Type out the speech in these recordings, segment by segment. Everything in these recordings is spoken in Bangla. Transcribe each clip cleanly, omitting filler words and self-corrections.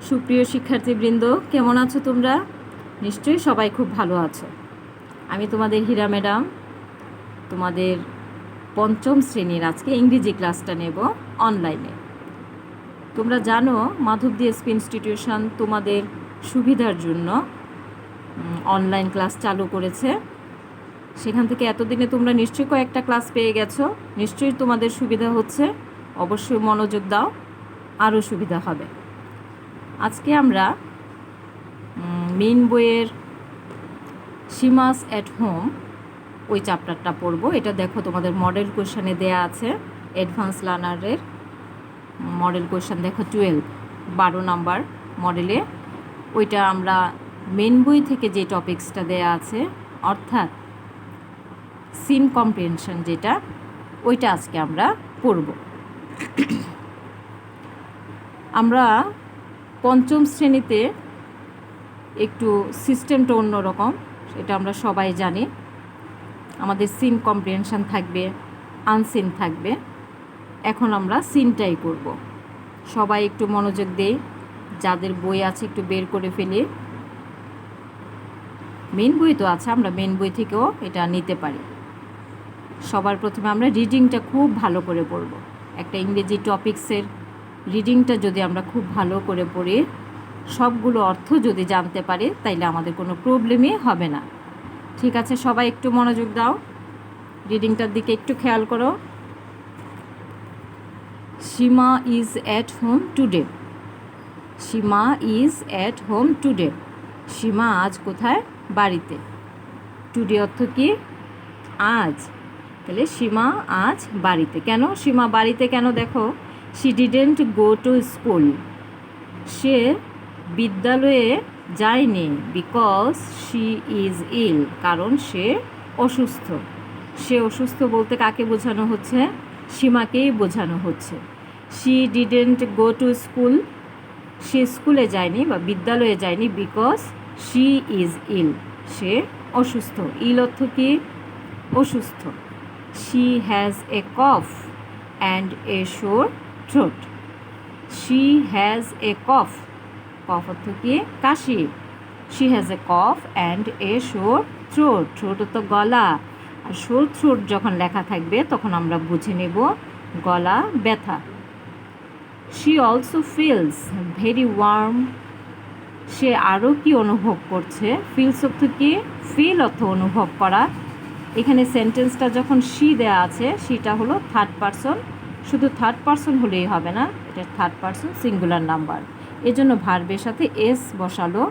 সুপ্রিয় শিক্ষার্থীবৃন্দ, কেমন আছো তোমরা? নিশ্চয়ই সবাই খুব ভালো আছো। আমি তোমাদের হীরা ম্যাডাম, তোমাদের পঞ্চম শ্রেণীর আজকে ইংরেজি ক্লাসটা নেব অনলাইনে। তোমরা জানো মাধবদী এসপি ইনস্টিটিউশন তোমাদের সুবিধার জন্য অনলাইন ক্লাস চালু করেছে। সেখান থেকে এতদিনে তোমরা নিশ্চয়ই কয়েকটা ক্লাস পেয়ে গেছো। নিশ্চয়ই তোমাদের সুবিধা হচ্ছে, অবশ্যই মনোযোগ দাও, আরও সুবিধা হবে। আজকে আমরা মেইন বইয়ের সীমাস অ্যাট হোম ওই চ্যাপ্টারটা পড়ব। এটা দেখো তোমাদের মডেল কোয়েশ্চানে দেয়া আছে, অ্যাডভান্স লার্নারের মডেল কোয়েশ্চান দেখো 12 নাম্বার মডেলে। ওইটা আমরা মেইন বই থেকে যে টপিক্সটা দেয়া আছে, অর্থাৎ সিন কম্প্রিহেনশন যেটা, ওইটা আজকে আমরা পড়ব। আমরা পঞ্চম শ্রেণীতে একটু সিস্টেমটা অন্যরকম, সেটা আমরা সবাই জানি। আমাদের সিন কম্প্রিহেনশন থাকবে, আনসিন থাকবে। এখন আমরা সিনটাই করব। সবাই একটু মনোযোগ দেই, যাদের বই আছে একটু বের করে ফেলি। মেন বই তো আছে, আমরা মেন বই থেকেও এটা নিতে পারি। সবার প্রথমে আমরা রিডিংটা খুব ভালো করে পড়ব। একটা ইংরেজি টপিক্সের রিডিংটা যদি আমরা খুব ভালো করে পড়ি, সবগুলো অর্থ যদি জানতে পারি, তাইলে আমাদের কোনো প্রবলেমই হবে না। ঠিক আছে, সবাই একটু মনোযোগ দাও, রিডিংটার দিকে একটু খেয়াল করো। Seema is at home today. Seema is at home today. Seema আজ কোথায়? বাড়িতে। টুডে অর্থ কি? আজ। তাহলে সীমা আজ বাড়িতে। কেন সীমা বাড়িতে কেন? দেখো, she didn't go to school. সে বিদ্যালয়ে যায়নি। Because she is ill. কারণ সে অসুস্থ। সে অসুস্থ বলতে কাকে বোঝানো হচ্ছে? সীমাকেই বোঝানো হচ্ছে। She didn't go to school. সে স্কুলে যায়নি বা বিদ্যালয়ে যায়নি। Because she is ill. সে অসুস্থ। ইল অর্থ কি? অসুস্থ। She has a cough and a sore throat. She has a cough. Cough অর্থ কি? কাশি। She has a cough and a sore throat. Throat অর্থ গলা। আর শোর থ্রোট যখন লেখা থাকবে তখন আমরা বুঝে নেব গলা ব্যথা। She also feels very warm. সে আরও কি অনুভব করছে? ফিলস অর্থ কি? ফিল অর্থ অনুভব করা। এখানে সেন্টেন্সটা যখন শি দেয়া আছে, সেটা হলো থার্ড পারসন। শুধু থার্ড পারসন হলেই হবে না, এটা থার্ড পারসন সিঙ্গুলার নাম্বার, এজন্য ভার্বের সাথে এস বসালো।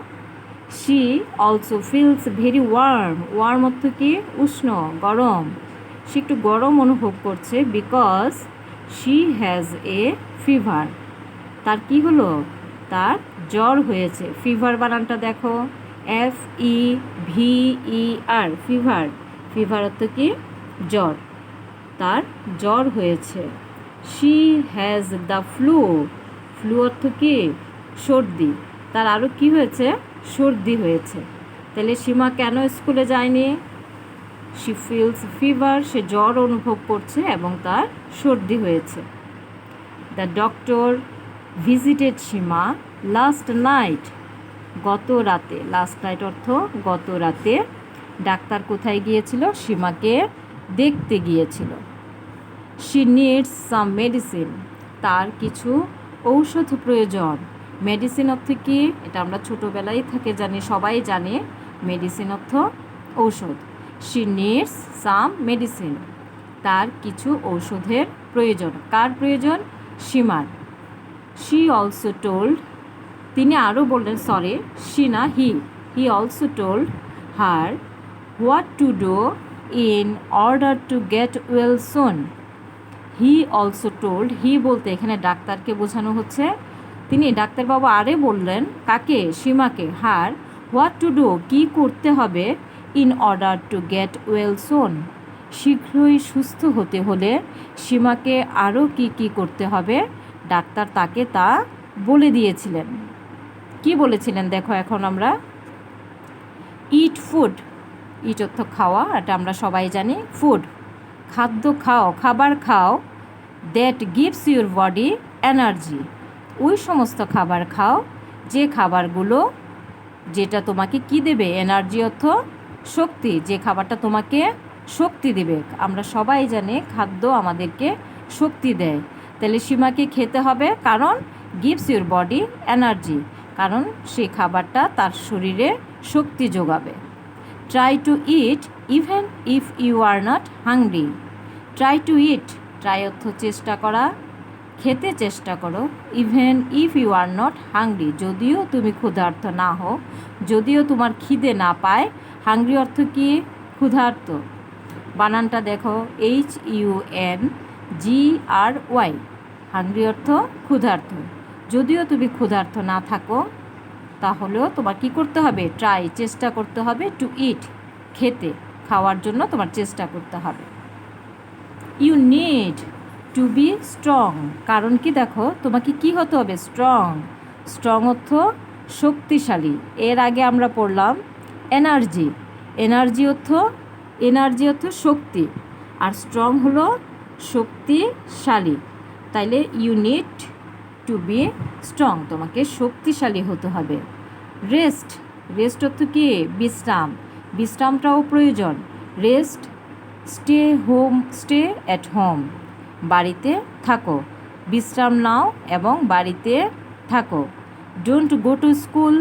She also feels very warm. Warm অর্থ কি? উষ্ণ, গরম। সে একটু গরম অনুভব করছে। Because she has a fever. তার কি হলো? তার জ্বর হয়েছে। ফিভার বানানটা দেখো, FEVER, ফিভার। ফিভার অর্থ কি? জ্বর। তার জ্বর হয়েছে। She has the flu. Flu অর্থ কি? সর্দি। তার আরও কি হয়েছে? সর্দি হয়েছে। তাহলে সীমা কেন স্কুলে যায়নি? She feels fever. সে জ্বর অনুভব করছে এবং তার সর্দি হয়েছে। The doctor visited Seema last night. গত রাতে। লাস্ট নাইট অর্থ গত রাতে। ডাক্তার কোথায় গিয়েছিল? সীমাকে দেখতে গিয়েছিল। She needs some medicine. তার কিছু ঔষধ প্রয়োজন। মেডিসিন অর্থ কি? এটা আমরা ছোটোবেলায় থেকে জানি, সবাই জানে। মেডিসিন অর্থ ঔষধ। She needs some medicine. তার কিছু ঔষধের প্রয়োজন। কার প্রয়োজন? সীমার। She also told. তিনি আরও বললেন, সরি শি না, he also told her what to do in order to get well soon. He also told. হি বলতে এখানে ডাক্তারকে বোঝানো হচ্ছে। তিনি ডাক্তারবাবু আরে বললেন কাকে? সীমাকে। হার হোয়াট টু ডু, কী করতে হবে? In order to get well সুন, শীঘ্রই সুস্থ হতে হলে সীমাকে আরও কি করতে হবে? ডাক্তার তাকে তা বলে দিয়েছিলেন। কি বলেছিলেন দেখো এখন আমরা। Eat food. ইট অর্থ খাওয়া, এটা আমরা সবাই জানি। ফুড খাদ্য খাও, খাবার খাও। That gives your body energy. ওই সমস্ত খাবার খাও যে খাবারগুলো যেটা তোমাকে কি দেবে, এনার্জি অর্থ শক্তি, যে খাবারটা তোমাকে শক্তি দেবে। আমরা সবাই জানি খাদ্য আমাদেরকে শক্তি দেয়, তাহলে সীমাকে খেতে হবে, কারণ গিভস ইউর বডি এনার্জি, কারণ সেই খাবারটা তার শরীরে শক্তি যোগাবে। Try to eat even if you are not hungry. Try to eat, try অর্থ চেষ্টা করা, খেতে চেষ্টা করো, even if you are not hungry, যদিও তুমি ক্ষুধার্ত না হও, যদিও তোমার খিদে না পায়। হাংরি অর্থ কি, ক্ষুধার্ত। বানানটা দেখো, HUNGRY, হাংরি অর্থ ক্ষুধার্ত। যদিও তুমি ক্ষুধার্ত না থাকো, তাহলেও তোমার কি করতে হবে, ট্রাই, চেষ্টা করতে হবে, টু ইট, খেতে, খাওয়ার জন্য তোমার চেষ্টা করতে হবে। You need to be strong, কারণ কি দেখো, তোমাকে কি হতে হবে, স্ট্রং। স্ট্রং অর্থ শক্তিশালী। এর আগে আমরা পড়লাম এনার্জি, এনার্জি অর্থ শক্তি, আর স্ট্রং হলো শক্তিশালী। তাইলে you need to be strong, তোমাকে শক্তিশালী হতে হবে। রেস্ট অর্থ কি, বিশ্রাম, বিশ্রামটাও প্রয়োজন। রেস্ট, স্টে অ্যাট হোম, বাড়িতে থাকো, বিশ্রাম নাও এবং বাড়িতে থাকো। Don't go to school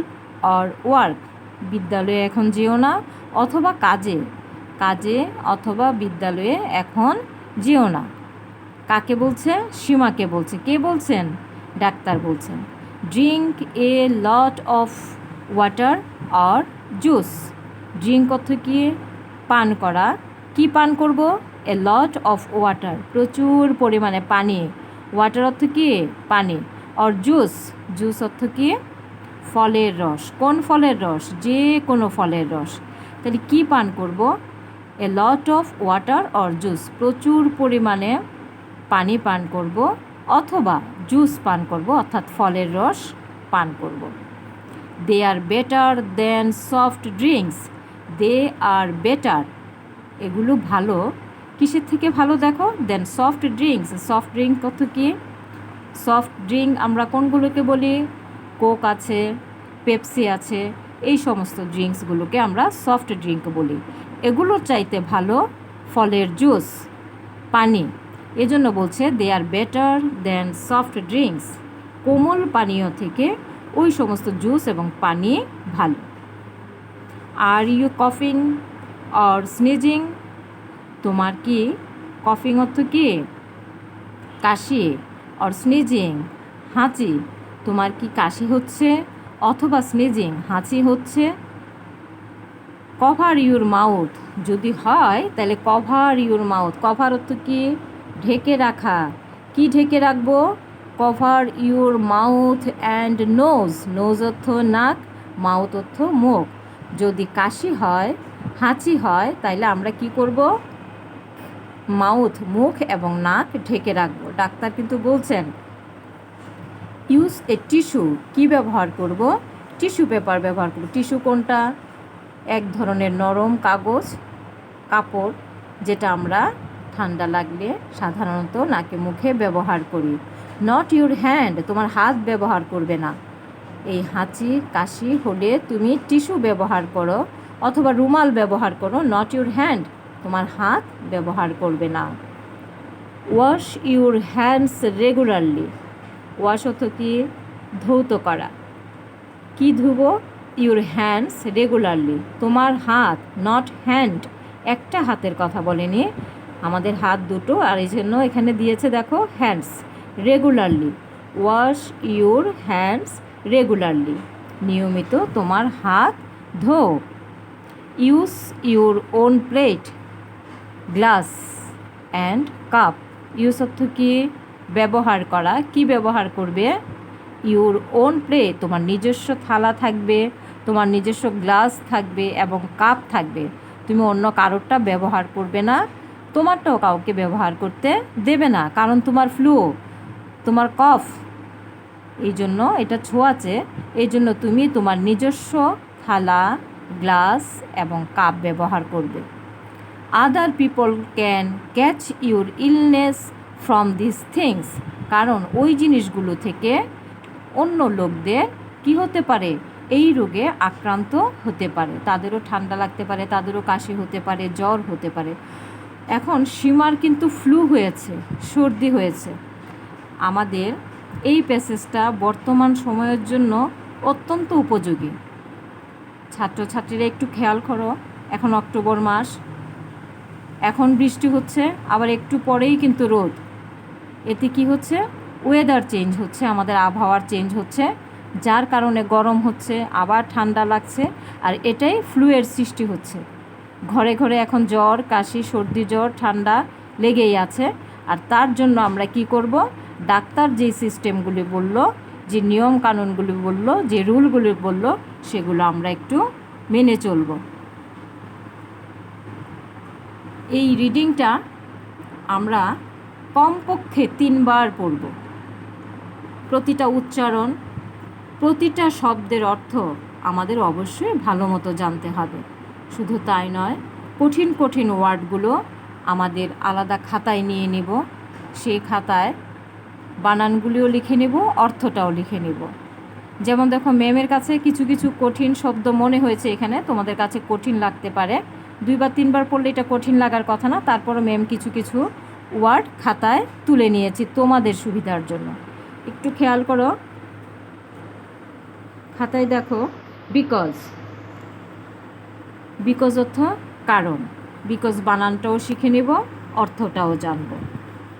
or work, বিদ্যালয়ে এখন যেও না অথবা কাজে অথবা বিদ্যালয়ে এখন যেও না। কাকে বলছে, সীমাকে বলছে। কে বলছেন, ডাক্তার বলছেন। Drink a lot of water or juice, drink অর্থ কি, পান করা। কি পান করব, এ লট অফ ওয়াটার, প্রচুর পরিমাণে পানি। ওয়াটার অর্থ কি, পানি। অর জুস অর্থ কি, ফলের রস। কোন ফলের রস, যে কোনো ফলের রস। তাহলে কি পান করব, a lot of water or juice, প্রচুর পরিমাণে পানি পান করব অথবা জুস পান করব, অর্থাৎ ফলের রস পান করব। দে আর বেটার দেন সফট ড্রিঙ্কস, দে আর বেটার, এগুলো ভালো। কিসের থেকে ভালো দেখো, দেন সফট ড্রিঙ্কস, সফট ড্রিঙ্ক কত কি, সফট ড্রিঙ্ক আমরা কোনগুলোকে বলি, কোক আছে, পেপসি আছে, এই সমস্ত ড্রিঙ্কসগুলোকে আমরা সফট ড্রিঙ্ক বলি। এগুলোর চাইতে ভালো ফলের জুস, পানি। এজন্য বলছে দে আর বেটার দেন সফট ড্রিঙ্কস, কোমল পানীয় থেকে ওই সমস্ত জুস এবং পানি ভালো। আর ইউ কফিং অর স্নিজিং, তোমার কি, কফিং অর্থ কি, কাশি, অর স্নিজিং, হাঁচি, তোমার কি কাশি হচ্ছে অথবা স্নিজিং, হাঁচি হচ্ছে। কভার ইউর মাউথ, যদি হয় তাহলে কভার ইউর মাউথ, কভার অর্থ কি, ঢেকে রাখা। কি ঢেকে রাখবো, cover your mouth and nose অর্থ নাক, মাউথ অর্থ মুখ। যদি কাশি হয়, হাঁচি হয়, তাইলে আমরা কি করব, মাউথ, মুখ এবং নাক ঢেকে রাখবো। ডাক্তার কিন্তু বলছেন ইউজ এ টিস্যু, কি ব্যবহার করব, টিস্যু পেপার ব্যবহার করব। টিস্যু কোনটা, এক ধরনের নরম কাপড়, যেটা আমরা ঠান্ডা লাগলে সাধারণত নাকে মুখে ব্যবহার করি। নট ইউর হ্যান্ড, তোমার হাত ব্যবহার করবে না। এই হাঁচি কাশি হলে তুমি টিস্যু ব্যবহার করো অথবা রুমাল ব্যবহার করো। নট ইউর হ্যান্ড, তোমার হাত ব্যবহার করবে না। Wash your hands regularly, wash অর্থ কি, ধৌত করা। কি ধুবো, ইউর হ্যান্ডস রেগুলারলি, তোমার হাত, নট হ্যান্ড, একটা হাতের কথা বলেনি, আমাদের হাত দুটো, আর এই জন্য এখানে দিয়েছে দেখো hands, regularly. Wash your hands regularly, নিয়মিত তোমার হাত ধো। Use your own plate, glass and cup, use অর্থ কি, ব্যবহার করা। কি ব্যবহার করবে, ইউর ওন প্লেট, তোমার নিজস্ব থালা থাকবে, তোমার নিজস্ব গ্লাস থাকবে এবং কাপ থাকবে। তুমি অন্য কারোরটা ব্যবহার করবে না, তোমারটাও কাউকে ব্যবহার করতে দেবে না, কারণ তোমার ফ্লু, তোমার কফ, এই জন্য এটা ছোঁয়াচে, এই জন্য তুমি তোমার নিজস্ব থালা, গ্লাস এবং কাপ ব্যবহার করবে। Other people can catch your illness from this things, কারণ ওই জিনিসগুলো থেকে অন্য লোকদের কি হতে পারে, এই রোগে আক্রান্ত হতে পারে, তাদেরও ঠান্ডা লাগতে পারে, তাদেরও কাশি হতে পারে, জ্বর হতে পারে। এখন সীমার কিন্তু ফ্লু হয়েছে, সর্দি হয়েছে। আমাদের এই প্যাসেজটা বর্তমান সময়ের জন্য অত্যন্ত উপযোগী। ছাত্রছাত্রীরা একটু খেয়াল করো, এখন অক্টোবর মাস, এখন বৃষ্টি হচ্ছে, আবার একটু পরেই কিন্তু রোদ। এতে কি হচ্ছে, ওয়েদার চেঞ্জ হচ্ছে, আমাদের আবহাওয়ার চেঞ্জ হচ্ছে, যার কারণে গরম হচ্ছে, আবার ঠান্ডা লাগছে, আর এটাই ফ্লুয়ের সৃষ্টি হচ্ছে। ঘরে ঘরে এখন জ্বর, কাশি, সর্দি, জ্বর, ঠান্ডা লেগেই আছে। আর তার জন্য আমরা কি করব, ডাক্তার যে সিস্টেমগুলি বলল, যে নিয়ম কানুনগুলি বলল, যে রুলগুলি বলল, সেগুলো আমরা একটু মেনে চলব। এই রিডিংটা আমরা কমপক্ষে 3 বার পড়ব। প্রতিটা উচ্চারণ, প্রতিটা শব্দের অর্থ আমাদের অবশ্যই ভালো মতো জানতে হবে। শুধু তাই নয়, কঠিন কঠিন ওয়ার্ডগুলো আমাদের আলাদা খাতায় নিয়ে নেব, সেই খাতায় বানানগুলিও লিখে নেব, অর্থটাও লিখে নেব। যেমন দেখো, ম্যামের কাছে কিছু কিছু কঠিন শব্দ মনে হয়েছে, এখানে তোমাদের কাছে কঠিন লাগতে পারে। 2 বা 3 বার পড়লে এটা কঠিন লাগার কথা না, তারপরও ম্যাম কিছু কিছু ওয়ার্ড খাতায় তুলে নিয়েছি তোমাদের সুবিধার জন্য। একটু খেয়াল করো, খাতায় দেখো, বিকজ, বিকজ অর্থ কারণ, বিকজ বানানটাও শিখে নেব, অর্থটাও জানব।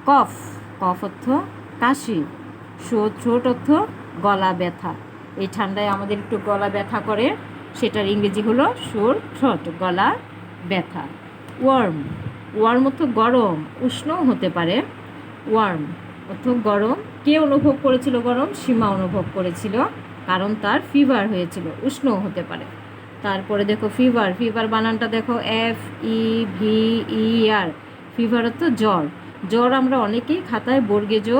কফ, কফ অর্থ কাশি। থ্রোট অর্থ গলা ব্যথা। এই ঠান্ডায় আমাদের একটু গলা ব্যথা করে, সেটার ইংরেজি হলো সোর থ্রোট, গলা ব্যথা। ওয়ার্ম, ওয়ার্ম অর্থ গরম, উষ্ণও হতে পারে। ওয়ার্ম অর্থ গরম। কে অনুভব করেছিল গরম? সীমা অনুভব করেছিল, কারণ তার ফিভার হয়েছিল, উষ্ণও হতে পারে। তারপরে দেখো ফিভার, ফিভার বানানটা দেখো, FEVER, ফিভার অর্থ জ্বর। জ্বর আমরা অনেকেই খাতায় বর্গে জো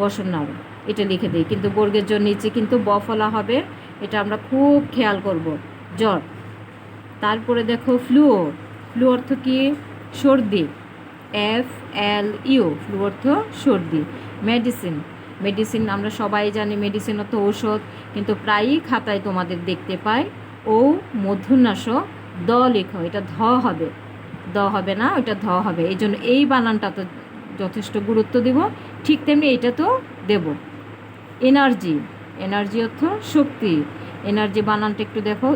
বসন্নার এটা লিখে দিই, কিন্তু বর্গের জোর নিচে কিন্তু ব ফলা হবে, এটা আমরা খুব খেয়াল করব, জ্বর। তারপরে দেখো ফ্লু, ফ্লু অর্থ কি? সর্দি, FLU, ফ্লু অর্থ সর্দি। মেডিসিন, মেডিসিন আমরা সবাই জানি, মেডিসিন অর্থ ঔষধ, কিন্তু প্রায়ই খাতায় তোমাদের দেখতে পাই ও মূর্ধন্যাস দ লেখো, এটা ধ হবে, দ হবে না, ওইটা ধ হবে। এই জন্য এই বানানটা তো যথেষ্ট গুরুত্ব দেব, ঠিক তেমনি এইটা তো দেব। এনার্জি, এনার্জি অর্থ শক্তি। এনার্জি বানানটা একটু দেখো,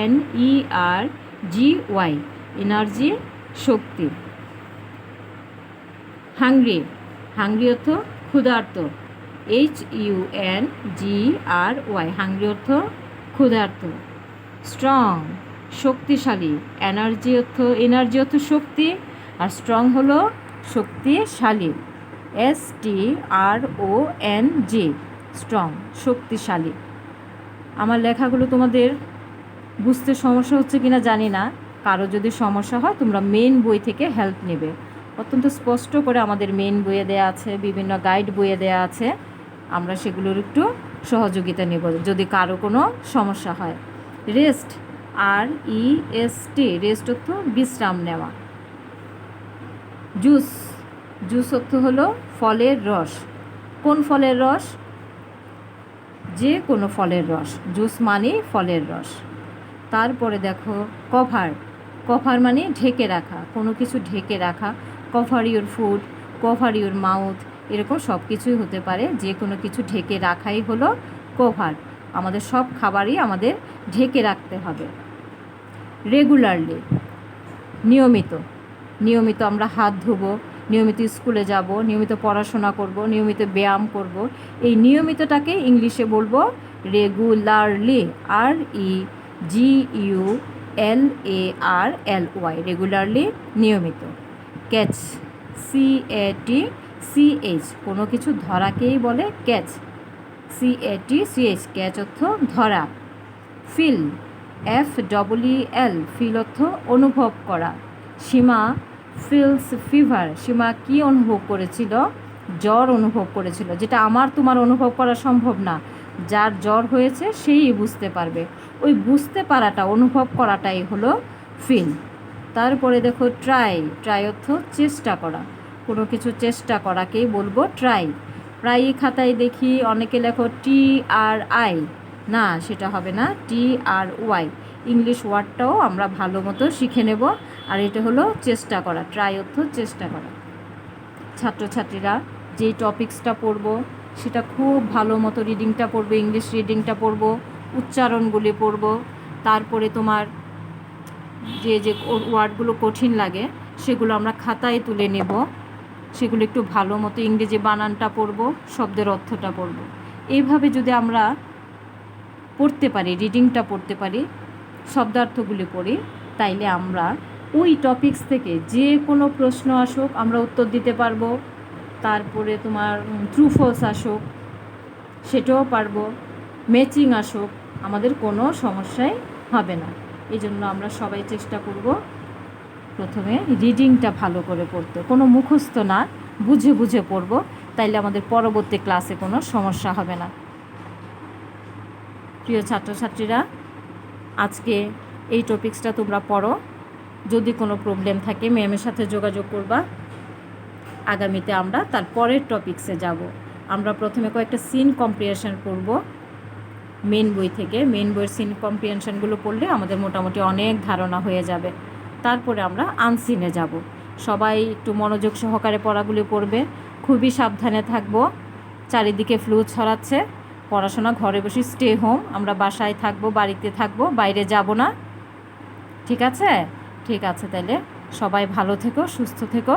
ENERGY, এনার্জি শক্তি। হাংরি, হাংরি অর্থ ক্ষুধার্ত, HUNGRY, হাংরি অর্থ ক্ষুধার্ত। স্ট্রং, শক্তিশালী। এনার্জি অর্থ, এনার্জি অর্থ শক্তি, আর স্ট্রং হলো শক্তিশালী, STRONG, স্ট্রং, শক্তিশালী। আমার লেখাগুলো তোমাদের বুঝতে সমস্যা হচ্ছে কিনা জানি না, কারো যদি সমস্যা হয় তোমরা মেন বই থেকে হেল্প নেবে। অত্যন্ত স্পষ্ট করে আমাদের মেন বইয়ে দেওয়া আছে, বিভিন্ন গাইড বইয়ে দেওয়া আছে, আমরা সেগুলোর একটু সহযোগিতা নেব যদি কারো কোনো সমস্যা হয়। রেস্ট, REST, রেস্ট অর্থ বিশ্রাম নেওয়া। জুস, জুস অর্থ হলো ফলের রস। কোন ফলের রস? যে কোনো ফলের রস, জুস মানে ফলের রস। তারপরে দেখো কভার, কভার মানে ঢেকে রাখা, কোনো কিছু ঢেকে রাখা। Cover your food, cover your mouth, এরকম সব কিছুই হতে পারে, যে কোনো কিছু ঢেকে রাখাই হলো কভার। আমাদের সব খাবারই আমাদের ঢেকে রাখতে হবে। রেগুলারলি, নিয়মিত, নিয়মিত আমরা হাত ধোবো, নিয়মিত স্কুলে যাব, নিয়মিত পড়াশোনা করব, নিয়মিত ব্যায়াম করব। এই নিয়মিতটাকে ইংলিশে বলবো রেগুলারলি, REGULARLY, রেগুলারলি, নিয়মিত। ক্যাচ, CATCH, কোনো কিছু ধরাকেই বলে ক্যাচ, CATCH, ক্যাচ অর্থ ধরা। ফিল, FEEL, ফিল অর্থ অনুভব করা। সীমা ফিলস ফিভার, সীমা কি অনুভব করেছিল? জ্বর অনুভব করেছিল, যেটা আমার তোমার অনুভব করা সম্ভব না। যার জ্বর হয়েছে সেই বুঝতে পারবে, ওই বুঝতে পারাটা, অনুভব করাটাই হলো ফিল। তারপরে দেখো ট্রাই, ট্রাই অর্থ চেষ্টা করা, কোনো কিছু চেষ্টা করাকেই বলবো ট্রাই। প্রায়ই খাতায় দেখি অনেকে লেখো TRI, না, সেটা হবে না, TRY। ইংলিশ ওয়ার্ডটাও আমরা ভালো মতো শিখে নেব। আর এটা হলো চেষ্টা করা, ট্রাই অর্থ চেষ্টা করা। ছাত্রছাত্রীরা যেই টপিক্সটা পড়বো সেটা খুব ভালো মতো রিডিংটা পড়বে, ইংলিশ রিডিংটা পড়বো, উচ্চারণগুলি পড়বো। তারপরে তোমার যে যে ওয়ার্ডগুলো কঠিন লাগে সেগুলো আমরা খাতায় তুলে নেব, সেগুলো একটু ভালো মতো ইংরেজি বানানটা পড়বো, শব্দের অর্থটা পড়বো। এইভাবে যদি আমরা পড়তে পারি, রিডিংটা পড়তে পারি, শব্দার্থগুলি পড়ি, তাইলে আমরা ওই টপিকস থেকে যে কোনো প্রশ্ন আসুক আমরা উত্তর দিতে পারবো। তারপরে তোমার ট্রু ফলস আসুক সেটাও পারবো, ম্যাচিং আসুক, আমাদের কোনো সমস্যাই হবে না। এই জন্য আমরা সবাই চেষ্টা করব প্রথমে রিডিংটা ভালো করে পড়তে, কোনো মুখস্থ না, বুঝে বুঝে পড়বো, তাইলে আমাদের পরবর্তী ক্লাসে কোনো সমস্যা হবে না। প্রিয় ছাত্রছাত্রীরা, আজকে এই টপিক্সটা তোমরা পড়ো। যদি কোনো প্রবলেম থাকে ম্যামের সাথে যোগাযোগ করবা। আগামীতে আমরা তার পরের টপিক্সে যাব। আমরা প্রথমে কয়েকটা সিন কম্প্রিহেনশন করব মেন বই থেকে। মেন বইয়ের সিন কম্প্রিহেনশনগুলো পড়লে আমাদের মোটামুটি অনেক ধারণা হয়ে যাবে। তারপরে আমরা আনসিনে যাব। সবাই একটু মনোযোগ সহকারে পড়াগুলি পড়বে, খুবই সাবধানে থাকবো। চারিদিকে ফ্লু ছড়াচ্ছে, পড়াশোনা ঘরে বসে স্টে হোম, আমরা বাসায় থাকবো, বাড়িতে থাকবো, বাইরে যাব না। ঠিক আছে? ঠিক আছে, তাহলে সবাই ভালো থেকো, সুস্থ থেকো।